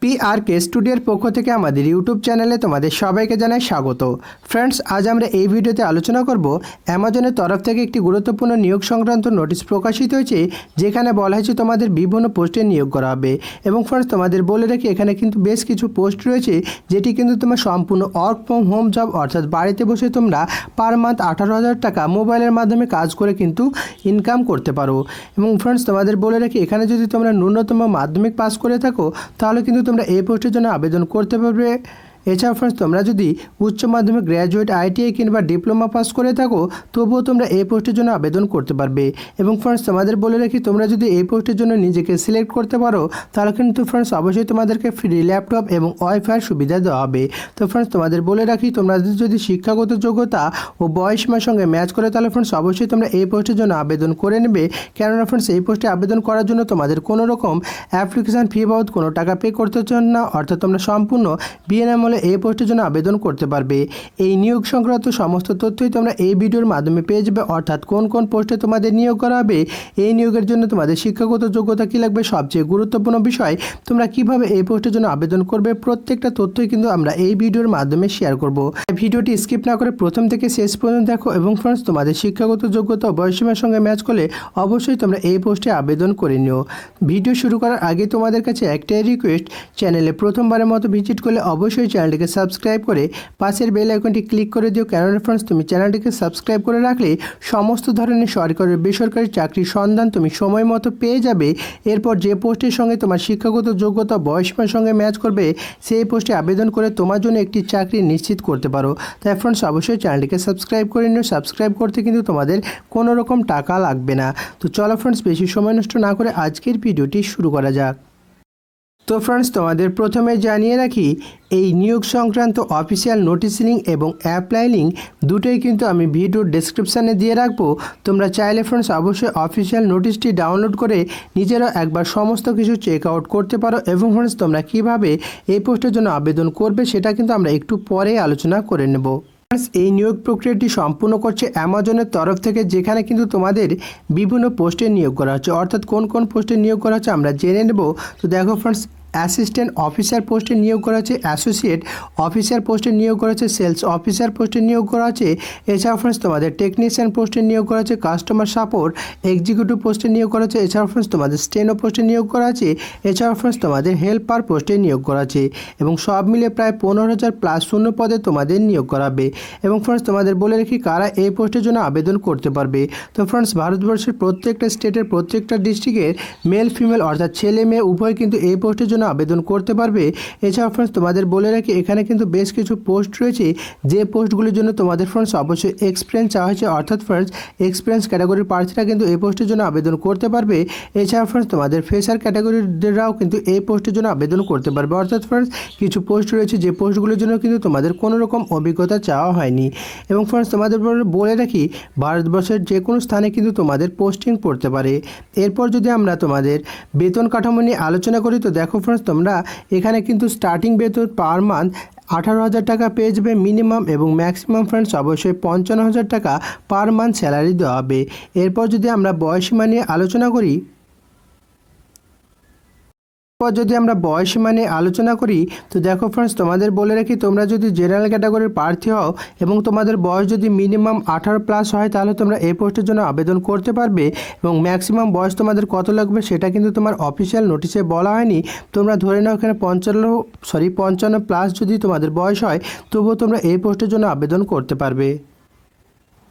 PRK স্টুডিওর পক্ষ থেকে আমাদের ইউটিউব চ্যানেলে তোমাদের সবাইকে জানাই স্বাগত। ফ্রেন্ডস, আজ আমরা এই ভিডিওতে আলোচনা করব অ্যামাজনের তরফ থেকে একটি গুরুত্বপূর্ণ নিয়োগ সংক্রান্ত নোটিশ প্রকাশিত হয়েছে, যেখানে বলা হয়েছে তোমাদের বিভিন্ন পোস্টে নিয়োগ করা হবে। এবং ফ্রেন্ডস, তোমাদের বলে রাখি এখানে কিন্তু বেশ কিছু পোস্ট রয়েছে, যেটি কিন্তু তোমার সম্পূর্ণ ওয়ার্ক ফ্রম হোম জব, অর্থাৎ বাড়িতে বসে তোমরা পার মান্থ 18,000 টাকা মোবাইলের মাধ্যমে কাজ করে কিন্তু ইনকাম করতে পারো। এবং ফ্রেন্ডস, তোমাদের বলে রাখি এখানে যদি তোমরা ন্যূনতম মাধ্যমিক পাস করে থাকো তাহলে কিন্তু তোমরা এই পোস্টের জন্য আবেদন করতে পারবে। এছাড়াও ফ্রেন্ডস, তোমরা যদি উচ্চ মাধ্যমিক, গ্র্যাজুয়েট, ITI কিংবা ডিপ্লোমা পাস করে থাকো তবুও তোমরা এই পোস্টের জন্য আবেদন করতে পারবে। এবং ফ্রেন্ডস, তোমাদের বলে রাখি তোমরা যদি এই পোস্টের জন্য নিজেকে সিলেক্ট করতে পারো তাহলে কিন্তু ফ্রেন্ডস অবশ্যই তোমাদেরকে ফ্রি ল্যাপটপ এবং ওয়াইফাইয়ের সুবিধা দেওয়া হবে। তো ফ্রেন্ডস, তোমাদের বলে রাখি তোমাদের যদি শিক্ষাগত যোগ্যতা ও বয়সীমার সঙ্গে ম্যাচ করে তাহলে ফ্রেন্ডস অবশ্যই তোমরা এই পোস্টের জন্য আবেদন করে নেবে। কেননা ফ্রেন্ডস, এই পোস্টে আবেদন করার জন্য তোমাদের কোনো রকম অ্যাপ্লিকেশান ফি বাবদ কোনো টাকা পে করতে হচ্ছে না, অর্থাৎ তোমরা সম্পূর্ণ বিনামূল্যে এই পোস্টের জন্য আবেদন করতে পারবে। এই নিয়োগ সংক্রান্ত সমস্ত তথ্যই তোমরা এই ভিডিওর মাধ্যমে পেয়ে যাবে, অর্থাৎ কোন কোন পোস্টে তোমাদের নিয়োগ করা হবে, এই নিয়োগের জন্য তোমাদের শিক্ষাগত যোগ্যতা কী লাগবে, সবচেয়ে গুরুত্বপূর্ণ বিষয় তোমরা কিভাবে এই পোস্টের জন্য আবেদন করবে, প্রত্যেকটা তথ্যই কিন্তু আমরা এই ভিডিওর মাধ্যমে শেয়ার করব। ভিডিওটি স্কিপ না করে প্রথম থেকে শেষ পর্যন্ত দেখো। এবং ফ্রেন্ডস, তোমাদের শিক্ষাগত যোগ্যতা ও বয়সীমার সঙ্গে ম্যাচ করলে অবশ্যই তোমরা এই পোস্টে আবেদন করে নিও। ভিডিও শুরু করার আগে তোমাদের কাছে একটাই রিকোয়েস্ট, চ্যানেলে প্রথমবারের মতো ভিজিট করলে অবশ্যই চ্যানেলটিকে সাবস্ক্রাইব করে পাশের বেল আইকনটি ক্লিক করে দিও। কেননা ফ্রেন্ডস, তুমি চ্যানেলটিকে সাবস্ক্রাইব করে রাখলে সমস্ত ধরনের সরকারি ও বেসরকারি চাকরির সন্ধান তুমি সময় মতো পেয়ে যাবে। এরপর যে পোস্টের সঙ্গে তোমার শিক্ষাগত যোগ্যতা বয়সীমার সঙ্গে ম্যাচ করবে সেই পোস্টে আবেদন করে তোমার জন্য একটি চাকরি নিশ্চিত করতে পারো। তাই ফ্রেন্ডস, অবশ্যই চ্যানেলটিকে সাবস্ক্রাইব করে নিও। সাবস্ক্রাইব করতে কিন্তু তোমাদের কোনো রকম টাকা লাগবে না। তো চলো ফ্রেন্ডস, বেশি সময় নষ্ট না করে আজকের ভিডিওটি শুরু করা যাক। তো ফ্রেন্ডস, তোমাদের প্রথমে জানিয়ে রাখি এই নিয়োগ সংক্রান্ত অফিসিয়াল নোটিশ লিঙ্ক এবং অ্যাপ্লাই লিঙ্ক দুটোই কিন্তু আমি ভিডিওর ডেসক্রিপশানে দিয়ে রাখবো। তোমরা চাইলে ফ্রেন্ডস অবশ্যই অফিসিয়াল নোটিশটি ডাউনলোড করে নিজেরা একবার সমস্ত কিছু চেক আউট করতে পারো। এবং ফ্রেন্ডস, তোমরা কীভাবে এই পোস্টের জন্য আবেদন করবে সেটা কিন্তু আমরা একটু পরে আলোচনা করে নেব। এই নিয়োগ প্রক্রিয়াটি সম্পূর্ণ করছে অ্যামাজনের তরফ থেকে, যেখানে কিন্তু তোমাদের বিভিন্ন পোস্টে নিয়োগ করা হচ্ছে। অর্থাৎ কোন কোন পোস্টে নিয়োগ করা হচ্ছে আমরা জেনে নেব। তো দেখো ফ্রেন্ডস, অ্যাসিস্ট্যান্ট অফিসার পোস্টে নিয়োগ করা হচ্ছে, অ্যাসোসিয়েট অফিসার পোস্টে নিয়োগ করা হচ্ছে, সেলস অফিসার পোস্টে নিয়োগ করা হচ্ছে। এছাড়াও ফ্রেন্ডস, তোমাদের টেকনিশিয়ান পোস্টে নিয়োগ করা হচ্ছে, কাস্টমার সাপোর্ট এক্সিকিউটিভ পোস্টে নিয়োগ করা হচ্ছে। এছাড়াও ফ্রেন্ডস, তোমাদের স্টেনো পোস্টে নিয়োগ করা আছে। এছাড়াও ফ্রেন্ডস, তোমাদের হেল্পার পোস্টে নিয়োগ করা আছে। এবং সব মিলে প্রায় 15,000 প্লাস শূন্য পদে তোমাদের নিয়োগ করাবে। এবং ফ্রেন্ডস, তোমাদের বলে রাখি কারা এই পোস্টের জন্য আবেদন করতে পারবে। তো ফ্রেন্ডস, ভারতবর্ষের প্রত্যেকটা স্টেটের প্রত্যেকটা ডিস্ট্রিক্টের মেল ফিমেল অর্থাৎ ছেলে মেয়ে উভয় কিন্তু এই পোস্টের জন্য আবেদন করতে পারবে। এছাড়াও ফ্রেন্ডস, তোমাদের বলে রাখি এখানে কিন্তু বেশ কিছু পোস্ট রয়েছে, যে পোস্টগুলির জন্য তোমাদের ফ্রেন্ডস অবশ্যই এক্সপিরিয়েন্স চাওয়া হয়েছে। অর্থাৎ ফ্রেন্ডস, এক্সপিরিয়েন্স ক্যাটাগরির প্রার্থীরা কিন্তু এই পোস্টের জন্য আবেদন করতে পারবে। এছাড়াও ফ্রেন্ডস, তোমাদের ফ্রেশার ক্যাটাগরিরাও কিন্তু এই পোস্টের জন্য আবেদন করতে পারবে। অর্থাৎ ফ্রেন্ডস, কিছু পোস্ট রয়েছে যে পোস্টগুলির জন্য কিন্তু তোমাদের কোনো রকম অভিজ্ঞতা চাওয়া হয়নি। এবং ফ্রেন্ডস, তোমাদের বলে রাখি ভারতবর্ষের যে কোনো স্থানে কিন্তু তোমাদের পোস্টিং পড়তে পারে। এরপর যদি আমরা তোমাদের বেতন কাঠামো নিয়ে আলোচনা করি, তো দেখো ফ্রেন্ডস, তোমরা এখানে কিন্তু স্টার্টিং বেতন পার মান্থ 18,000 টাকা পেয়ে যাবে মিনিমাম, এবং ম্যাক্সিমাম ফ্রেন্ডস অবশ্যই 55,000 টাকা পার মান্থ স্যালারি দেওয়া হবে। এরপর যদি আমরা বয়সীমা নিয়ে আলোচনা করি, তো দেখো ফ্রেন্ডস, তোমাদের বলে রাখি তোমরা যদি জেনারেল ক্যাটাগরির প্রার্থী হও এবং তোমাদের বয়স যদি মিনিমাম 18 প্লাস হয় তাহলে তোমরা এই পোস্টের জন্য আবেদন করতে পারবে। এবং ম্যাক্সিমাম বয়স তোমাদের কত লাগবে সেটা কিন্তু তোমার অফিসিয়াল নোটিশে বলা হয়নি। তোমরা ধরে নাও এখানে 55 প্লাস যদি তোমাদের বয়স হয় তবুও তোমরা এই পোস্টের জন্য আবেদন করতে পারবে।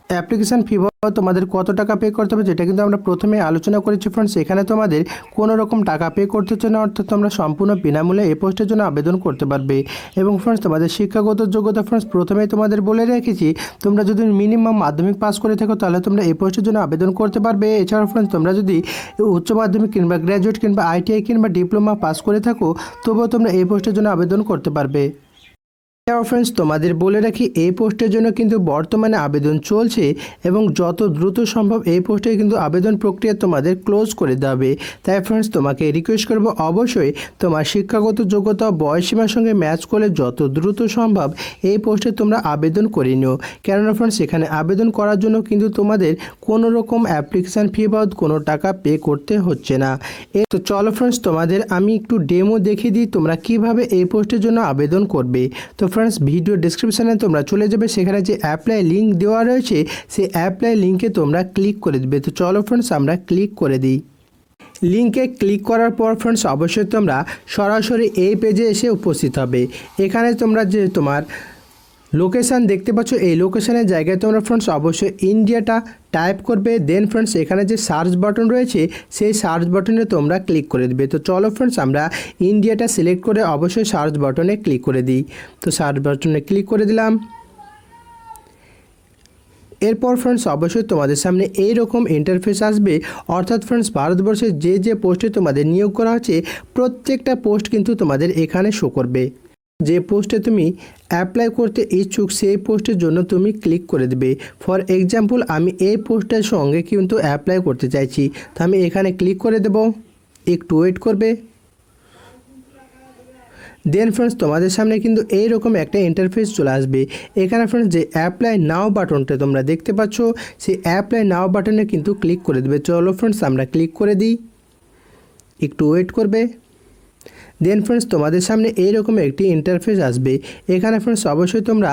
অ্যাপ্লিকেশান ফি তোমাদের কত টাকা পে করতে হবে যেটা কিন্তু আমরা প্রথমে আলোচনা করেছি ফ্রেন্ডস। এখানে তোমাদের কোনো রকম টাকা পে করতে হচ্ছে না, অর্থাৎ তোমরা সম্পূর্ণ বিনামূল্যে এই পোস্টের জন্য আবেদন করতে পারবে। এবং ফ্রেন্ডস, তোমাদের শিক্ষাগত যোগ্যতা ফ্রেন্ডস প্রথমেই তোমাদের বলে রেখেছি, তোমরা যদি মিনিমাম মাধ্যমিক পাস করে থাকো তাহলে তোমরা এই পোস্টের জন্য আবেদন করতে পারবে। এছাড়াও ফ্রেন্ডস, তোমরা যদি উচ্চ মাধ্যমিক কিংবা গ্র্যাজুয়েট কিংবা ITI কিংবা ডিপ্লোমা পাস করে থাকো তবুও তোমরা এই পোস্টের জন্য আবেদন করতে পারবে। ফ্রেন্ডস তোমাদের বলে রাখি এই পোস্টের জন্য কিন্তু বর্তমানে আবেদন চলছে এবং যত দ্রুত সম্ভব এই পোস্টে কিন্তু আবেদন প্রক্রিয়া তোমাদের ক্লোজ করে দেবে। তাই ফ্রেন্ডস তোমাকে রিকোয়েস্ট করব অবশ্যই তোমার শিক্ষাগত যোগ্যতা বয়সীমার সঙ্গে ম্যাচ করে যত দ্রুত সম্ভব এই পোস্টে তোমরা আবেদন করে নিও। কেননা ফ্রেন্ডস এখানে আবেদন করার জন্য কিন্তু তোমাদের কোনো রকম অ্যাপ্লিকেশান ফি বা কোনো টাকা পে করতে হচ্ছে না। তো চলো ফ্রেন্ডস তোমাদের আমি একটু ডেমো দেখিয়ে দিই তোমরা কিভাবে এই পোস্টের জন্য আবেদন করবে। তো ফ্রেন্ডস ভিডিও ডেসক্রিপশানে তোমরা চলে যাবে, সেখানে যে অ্যাপ্লাই লিঙ্ক দেওয়া রয়েছে সেই অ্যাপ্লাই লিঙ্কে তোমরা ক্লিক করে দেবে। তো চলো ফ্রেন্ডস আমরা ক্লিক করে দিই। লিঙ্কে ক্লিক করার পর ফ্রেন্ডস অবশ্যই তোমরা সরাসরি এই পেজে এসে উপস্থিত হবে। এখানে তোমরা যে তোমার লোকেশান দেখতে পাচ্ছ এই লোকেশানের জায়গায় তোমরা ফ্রেন্ডস অবশ্যই ইন্ডিয়াটা টাইপ করবে। দেন ফ্রেন্ডস এখানে যে সার্চ বাটন রয়েছে সেই সার্চ বাটনে তোমরা ক্লিক করে দেবে। তো চলো ফ্রেন্ডস আমরা ইন্ডিয়াটা সিলেক্ট করে অবশ্যই সার্চ বাটনে ক্লিক করে দিই। তো সার্চ বাটনে ক্লিক করে দিলাম। এরপর ফ্রেন্ডস অবশ্যই তোমাদের সামনে এই রকম ইন্টারফেস আসবে, অর্থাৎ ফ্রেন্ডস ভারতবর্ষের যে পোস্টে তোমাদের নিয়োগ করা হচ্ছে প্রত্যেকটা পোস্ট কিন্তু তোমাদের এখানে শো করবে। যে পোস্টে তুমি অ্যাপ্লাই করতে ইচ্ছুক সেই পোস্টের জন্য তুমি ক্লিক করে দেবে। ফর এক্সাম্পল আমি এই পোস্টের সঙ্গে কিন্তু অ্যাপ্লাই করতে চাইছি, তো আমি এখানে ক্লিক করে দেব, একটু ওয়েট করবে। দেন ফ্রেন্ডস তোমাদের সামনে কিন্তু এইরকম একটা ইন্টারফেস চলে আসবে। এখানে ফ্রেন্ডস যে অ্যাপ্লাই নাও বাটনটা তোমরা দেখতে পাচ্ছ সেই অ্যাপ্লাই নাও বাটনে কিন্তু ক্লিক করে দেবে। চলো ফ্রেন্ডস আমরা ক্লিক করে দিই, একটু ওয়েট করবে। দেন ফ্রেন্ডস তোমাদের সামনে এইরকম একটি ইন্টারফেস আসবে। এখানে ফ্রেন্ডস অবশ্যই তোমরা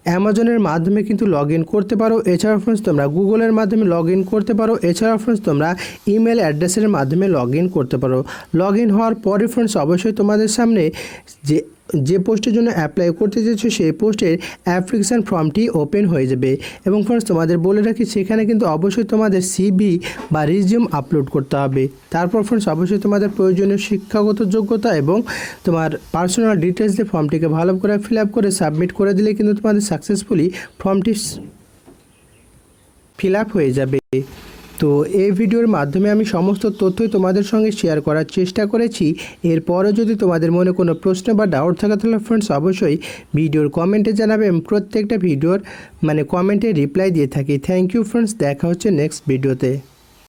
অ্যামাজনের মাধ্যমে কিন্তু লগ ইন করতে পারো, এছাড়াও ফ্রেন্ডস তোমরা গুগলের মাধ্যমে লগ ইন করতে পারো, এছাড়াও ফ্রেন্ডস তোমরা ইমেল অ্যাড্রেসের মাধ্যমে লগ ইন করতে পারো। লগ ইন হওয়ার পরে ফ্রেন্ডস অবশ্যই তোমাদের সামনে যে পোস্টের জন্য অ্যাপ্লাই করতে চাইছো সেই পোস্টের অ্যাপ্লিকেশান ফর্মটি ওপেন হয়ে যাবে। এবং ফ্রেন্ডস তোমাদের বলে রাখি সেখানে কিন্তু অবশ্যই তোমাদের সিভি বা রিজিউম আপলোড করতে হবে। তারপর ফ্রেন্ডস অবশ্যই তোমাদের প্রয়োজনীয় শিক্ষাগত যোগ্যতা এবং তোমার পার্সোনাল ডিটেলস দিয়ে ফর্মটিকে ভালো করে ফিল আপ করে সাবমিট করে দিলে কিন্তু তোমাদের সাকসেসফুলি ফর্মটি ফিল আপ হয়ে যাবে। তো এই ভিডিওর মাধ্যমে আমি সমস্ত তথ্যই তোমাদের সঙ্গে শেয়ার করার চেষ্টা করেছি। এরপরে যদি তোমাদের মনে কোনো প্রশ্ন বা ডাউট থাকে তাহলে ফ্রেন্ডস অবশ্যই ভিডিওর কমেন্টে জানাবে। আমি প্রত্যেকটা ভিডিওর কমেন্টে রিপ্লাই দিয়ে থাকি। থ্যাংক ইউ ফ্রেন্ডস, দেখা হচ্ছে নেক্সট ভিডিওতে।